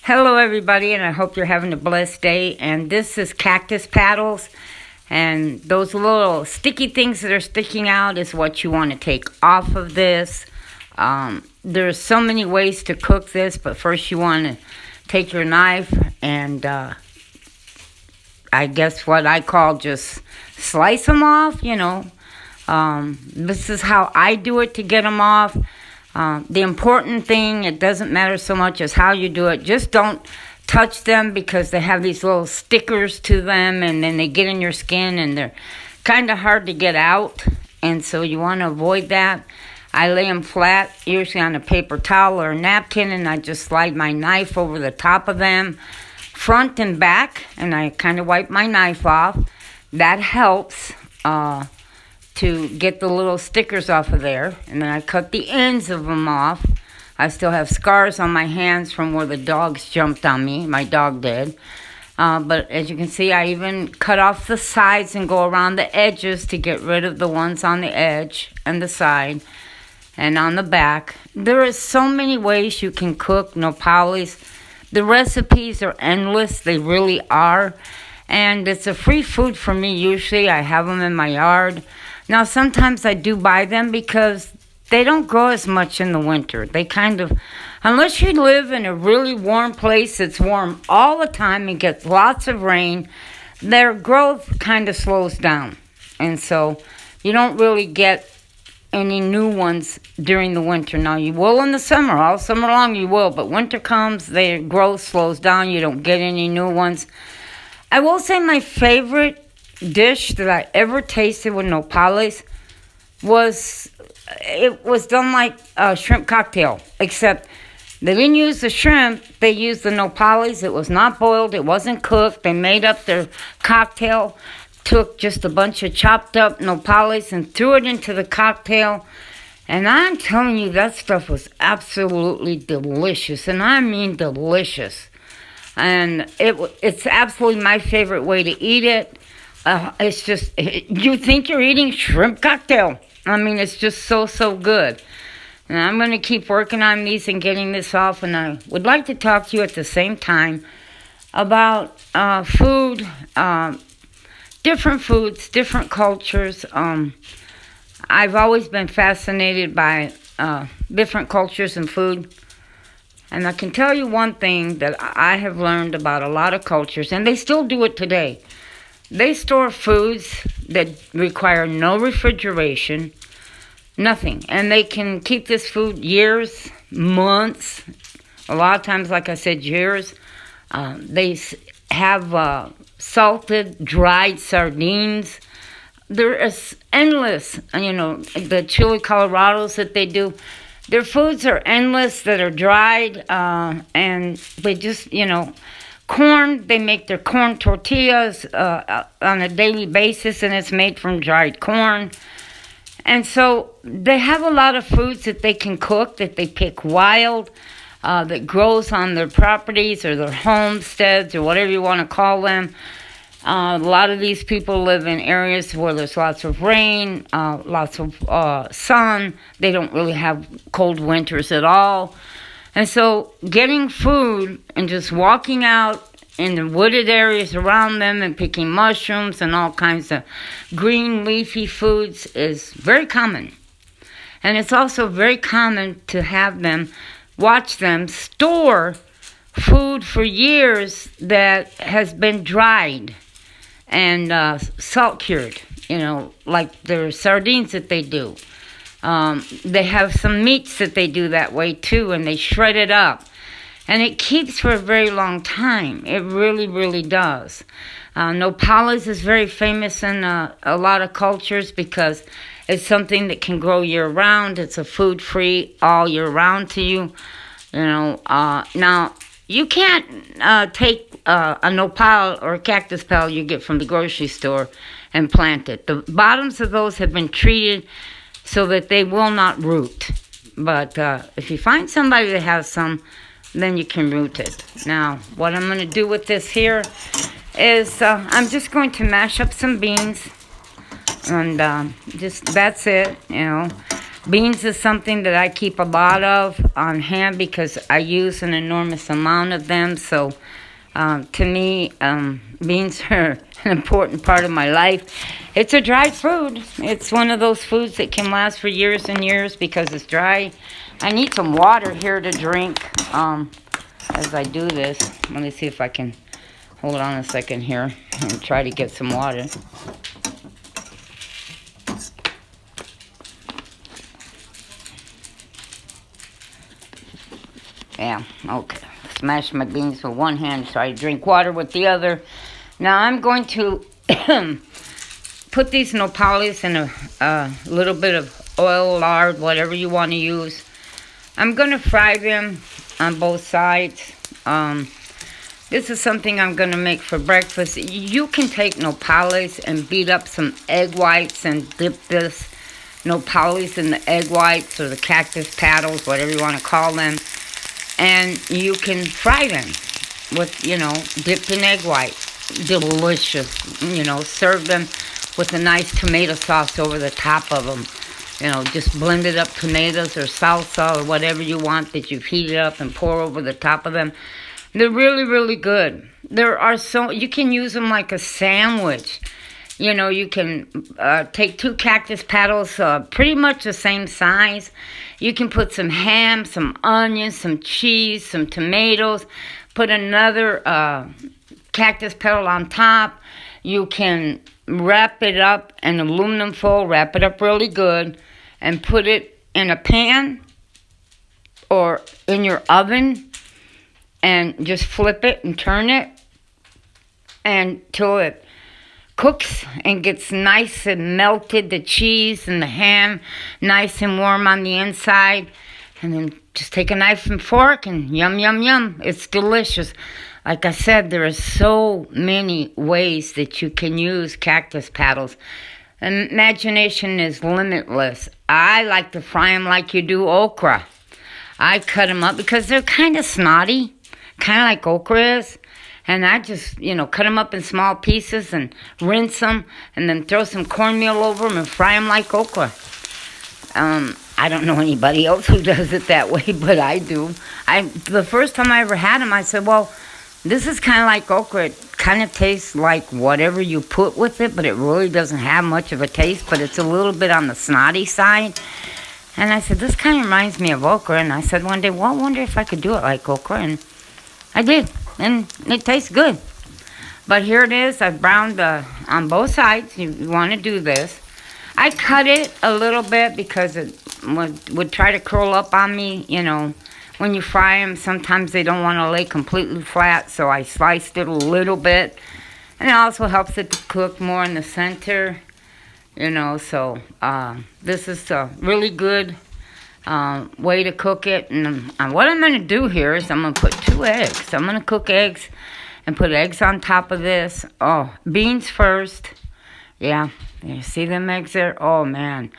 Hello, everybody, and I hope you're having a blessed day. And this is Cactus Paddles, and those little sticky things that are sticking out is what you want to take off of this. There's so many ways to cook this, but first you want to take your knife and I guess what I call just slice them off. This is how I do it to get them off. The important thing, it doesn't matter so much as how you do it. Just don't touch them because they have these little stickers to them and then they get in your skin and they're kind of hard to get out. And so you want to avoid that. I lay them flat, usually on a paper towel or a napkin, and I just slide my knife over the top of them, front and back, and I kind of wipe my knife off. That helps to get the little stickers off of there. And then I cut the ends of them off. I still have scars on my hands from where the dogs jumped on me. My dog did. But as you can see, I even cut off the sides and go around the edges to get rid of the ones on the edge and the side and on the back. There are so many ways you can cook nopales. The recipes are endless. They really are. And it's a free food for me usually. I have them in my yard. Now, sometimes I do buy them because they don't grow as much in the winter. They kind of, unless you live in a really warm place that's warm all the time and gets lots of rain, their growth kind of slows down. And so you don't really get any new ones during the winter. Now, you will in the summer. All summer long you will. But winter comes, their growth slows down. You don't get any new ones. I will say my favorite dish that I ever tasted with nopales was done like a shrimp cocktail, except they didn't use the shrimp, they used the nopales. It was not boiled, it wasn't cooked. They made up their cocktail, took just a bunch of chopped up nopales and threw it into the cocktail. And I'm telling you, that stuff was absolutely delicious, and I mean delicious. And it's absolutely my favorite way to eat it. It's just, you think you're eating shrimp cocktail. I mean, it's just so good. And I'm going to keep working on these and getting this off. And I would like to talk to you at the same time about food, different foods, different cultures. I've always been fascinated by different cultures and food. And I can tell you one thing that I have learned about a lot of cultures, and they still do it today. They store foods that require no refrigeration, nothing. And they can keep this food years, months, a lot of times, like I said, years. They have salted, dried sardines. There is endless, the chili colorados that they do. Their foods are endless that are dried, and they just, corn, they make their corn tortillas on a daily basis, and it's made from dried corn. And so they have a lot of foods that they can cook, that they pick wild, that grows on their properties or their homesteads or whatever you want to call them. A lot of these people live in areas where there's lots of rain, lots of sun. They don't really have cold winters at all. And so getting food and just walking out in the wooded areas around them and picking mushrooms and all kinds of green leafy foods is very common. And it's also very common to have them, watch them store food for years that has been dried and salt cured, like their sardines that they do. They have some meats that they do that way too, and they shred it up. And it keeps for a very long time. It really, really does. Nopales is very famous in a lot of cultures because it's something that can grow year-round. It's a food free all year round to you. Now, you can't take a nopal or a cactus paddle you get from the grocery store and plant it. The bottoms of those have been treated so that they will not root. But if you find somebody that has some, then you can root it. Now, what I'm going to do with this here is I'm just going to mash up some beans. And just that's it, Beans is something that I keep a lot of on hand because I use an enormous amount of them. So to me, beans are an important part of my life. It's a dry food. It's one of those foods that can last for years and years because it's dry. I need some water here to drink as I do this. Let me see if I can hold on a second here and try to get some water. Yeah, okay. Smash my beans with one hand so I drink water with the other. Now I'm going to put these nopales in a little bit of oil, lard, whatever you want to use. I'm going to fry them on both sides. This is something I'm going to make for breakfast. You can take nopales and beat up some egg whites and dip this nopales in the egg whites or the cactus paddles, whatever you want to call them. And you can fry them with, dipped in egg white. Delicious. Serve them with a nice tomato sauce over the top of them. Just blended up tomatoes or salsa or whatever you want that you've heated up and pour over the top of them. They're really, really good. You can use them like a sandwich. You can take 2 cactus paddles, pretty much the same size. You can put some ham, some onions, some cheese, some tomatoes. Put another cactus paddle on top. You can wrap it up in aluminum foil, wrap it up really good, and put it in a pan or in your oven and just flip it and turn it until it cooks and gets nice and melted, the cheese and the ham nice and warm on the inside. And then just take a knife and fork and yum, yum, yum. It's delicious. Like I said, there are so many ways that you can use cactus paddles. Imagination is limitless. I like to fry them like you do okra. I cut them up because they're kind of snotty, kind of like okra is. And I just, cut them up in small pieces and rinse them and then throw some cornmeal over them and fry them like okra. I don't know anybody else who does it that way, but I do. The first time I ever had them, I said, well, this is kind of like okra. It kind of tastes like whatever you put with it, but it really doesn't have much of a taste, but it's a little bit on the snotty side. And I said, this kind of reminds me of okra. And I said one day, well, I wonder if I could do it like okra. And I did. And it tastes good. But here it is. I've browned on both sides. You want to do this. I cut it a little bit because it would try to curl up on me. When you fry them, sometimes they don't want to lay completely flat. So I sliced it a little bit. And it also helps it to cook more in the center. So this is a really good way to cook it. And what I'm going to do here is I'm going to put 2 eggs. I'm going to cook eggs and put eggs on top of this. Oh, beans first. Yeah, you see them eggs there? Oh, man.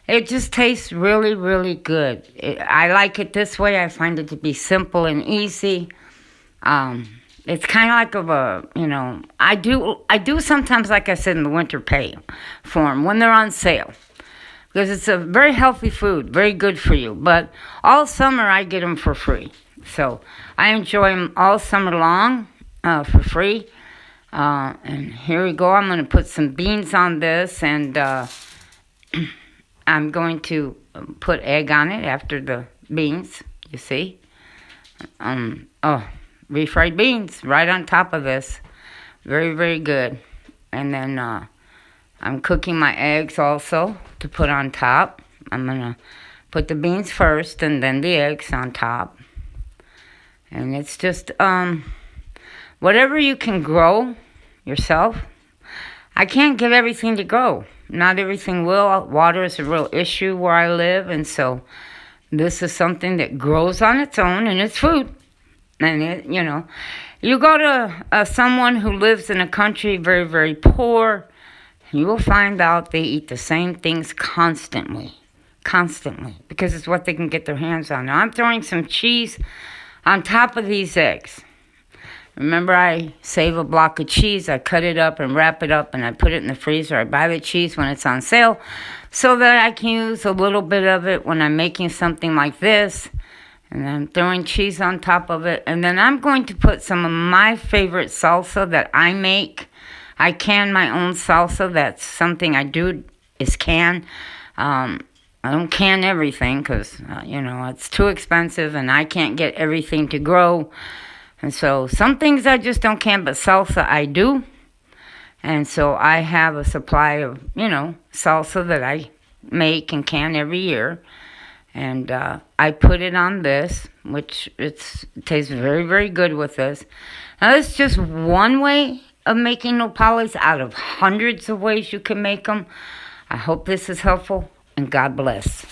It just tastes really, really good. I like it this way. I find it to be simple and easy. It's kind of like I do sometimes, like I said, in the winter pay for them when they're on sale. Because it's a very healthy food, very good for you. But all summer, I get them for free. So I enjoy them all summer long for free. And here we go. I'm going to put some beans on this. And I'm going to put egg on it after the beans, you see. Refried beans right on top of this. Very, very good. And then I'm cooking my eggs also to put on top. I'm going to put the beans first and then the eggs on top. And it's just whatever you can grow yourself. I can't get everything to grow. Not everything will. Water is a real issue where I live. And so this is something that grows on its own and it's food. And, you go to someone who lives in a country very, very poor, you will find out they eat the same things constantly, because it's what they can get their hands on. Now, I'm throwing some cheese on top of these eggs. Remember, I save a block of cheese. I cut it up and wrap it up, and I put it in the freezer. I buy the cheese when it's on sale so that I can use a little bit of it when I'm making something like this. And I'm throwing cheese on top of it. And then I'm going to put some of my favorite salsa that I make. I can my own salsa. That's something I do, is can. I don't can everything because, it's too expensive and I can't get everything to grow. And so some things I just don't can, but salsa I do. And so I have a supply of, salsa that I make and can every year. And I put it on this, which it tastes very, very good with this. Now, this is just one way of making nopales out of hundreds of ways you can make them. I hope this is helpful, and God bless.